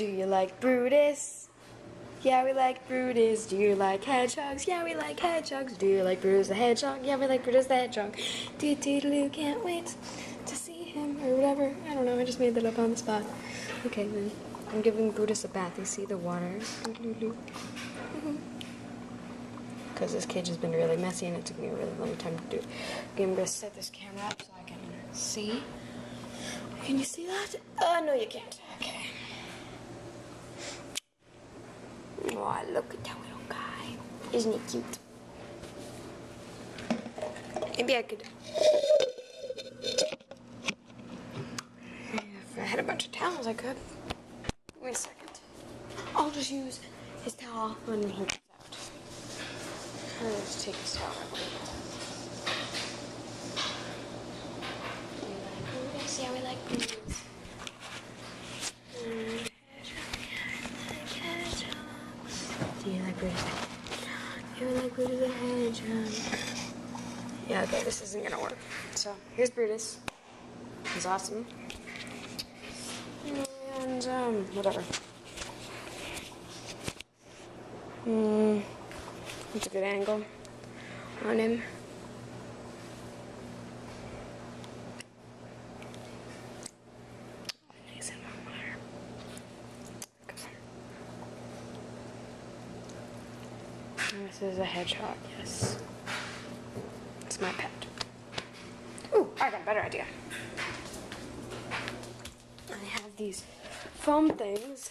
Do you like Brutus? Yeah, we like Brutus. Do you like hedgehogs? Yeah, we like hedgehogs. Do you like Brutus the hedgehog? Yeah, we like Brutus the hedgehog. Doo-doo-doo, can't wait to see him, or whatever. I don't know, I just made that up on the spot. Okay, then. I'm giving Brutus a bath. You see the water? Because this cage has been really messy and it took me a really long time to do. Okay, I'm going to set this camera up so I can see. Can you see that? No, you can't. Okay. Oh, look at that little guy. Isn't he cute? Maybe I could... If I had a bunch of towels, I could. Wait a second. I'll just use his towel when he comes out. I'll just take his towel. Yeah, we like Brutus. Do you like Brutus? Do you like Brutus the hedgehog? Yeah, okay, this isn't gonna work. So, here's Brutus. He's awesome. And, whatever. It's a good angle on him. This is a hedgehog, yes. It's my pet. Ooh, I got a better idea. I have these foam things.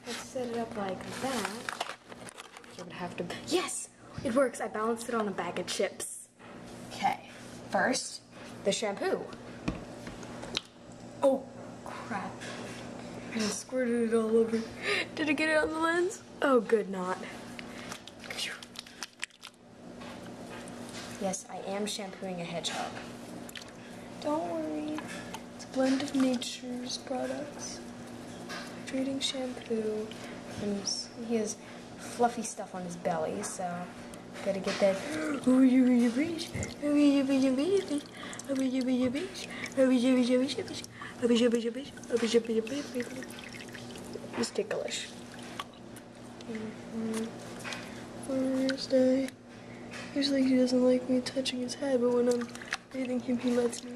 Let's set it up like that. You would have to. Yes! It works! I balanced it on a bag of chips. Okay. First, the shampoo. Oh, crap. I just squirted it all over. Did I get it on the lens? Oh, good, not. Yes, I am shampooing a hedgehog. Don't worry. It's a blend of nature's products. Hydrating shampoo. And he has fluffy stuff on his belly, so gotta get that. It's ticklish. Thursday. Usually he doesn't like me touching his head, but when I'm bathing him, he lets me.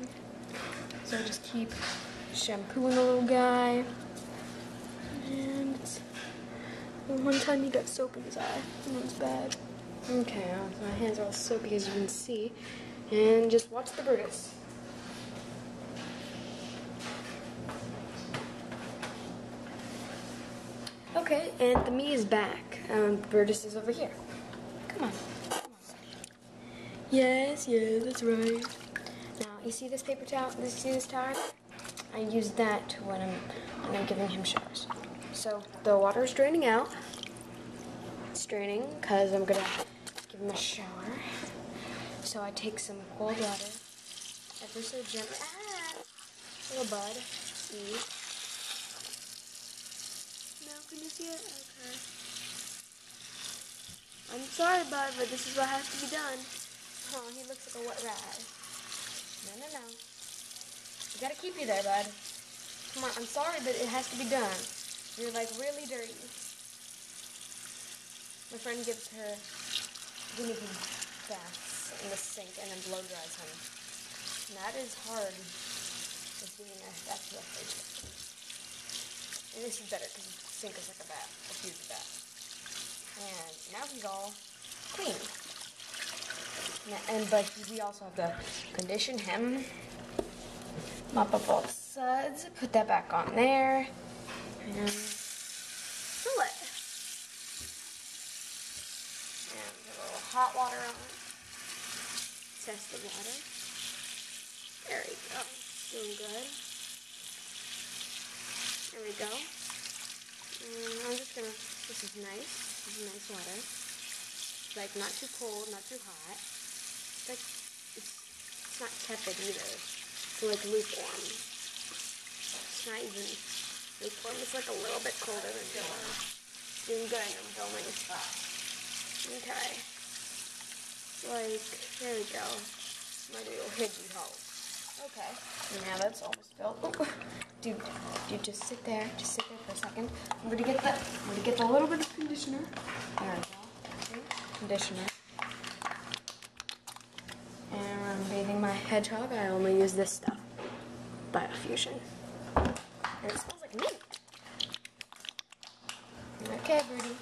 So I just keep shampooing the little guy. And one time he got soap in his eye. It was bad. Okay, my hands are all soapy as you can see. And just watch the Brutus. Okay, and the me is back. Brutus is over here. Come on. Yes, that's right. Now, you see this paper towel? See this towel? I use that when I'm giving him showers. So the water is draining out. It's draining because I'm gonna give him a shower. So I take some cold water, ever so gently. Little bud, see? No, can you see it? Okay. I'm sorry, bud, but this is what has to be done. Oh, he looks like a wet rat. No. We gotta keep you there, bud. Come on, I'm sorry, but it has to be done. You're like really dirty. My friend gives her guinea pig baths in the sink and then blow dries him. And that is hard with being a bachelor. And this is better because the sink is like a bath, a huge bath. And now he's all clean. But we also have to condition him. Mop up all the suds, put that back on there, and fill it. And put a little hot water on it. Test the water. There we go. Doing good. There we go. And I'm just gonna, this is nice. This is nice water. Like not too cold, not too hot. Like it's not tepid either. It's like lukewarm. It's not even lukewarm. It's like a little bit colder than normal. Doing good. I'm filming. Okay. Like there we go. My little hidden hole. Okay. Now that's almost filled. Oh. Dude, just sit there. Just sit there for a second. I'm gonna get the little bit of conditioner. There we go. Conditioner. And when I'm bathing my hedgehog, I only use this stuff. Biofusion. And it smells like mint. Okay, Birdie.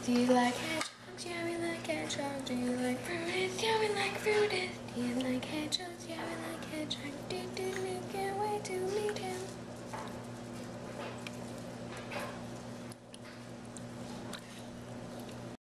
Do you like hedgehogs? Yeah, we like hedgehogs. Do you like fruities? Yeah, we like fruities. Do you like hedgehogs? Yeah, we like hedgehogs.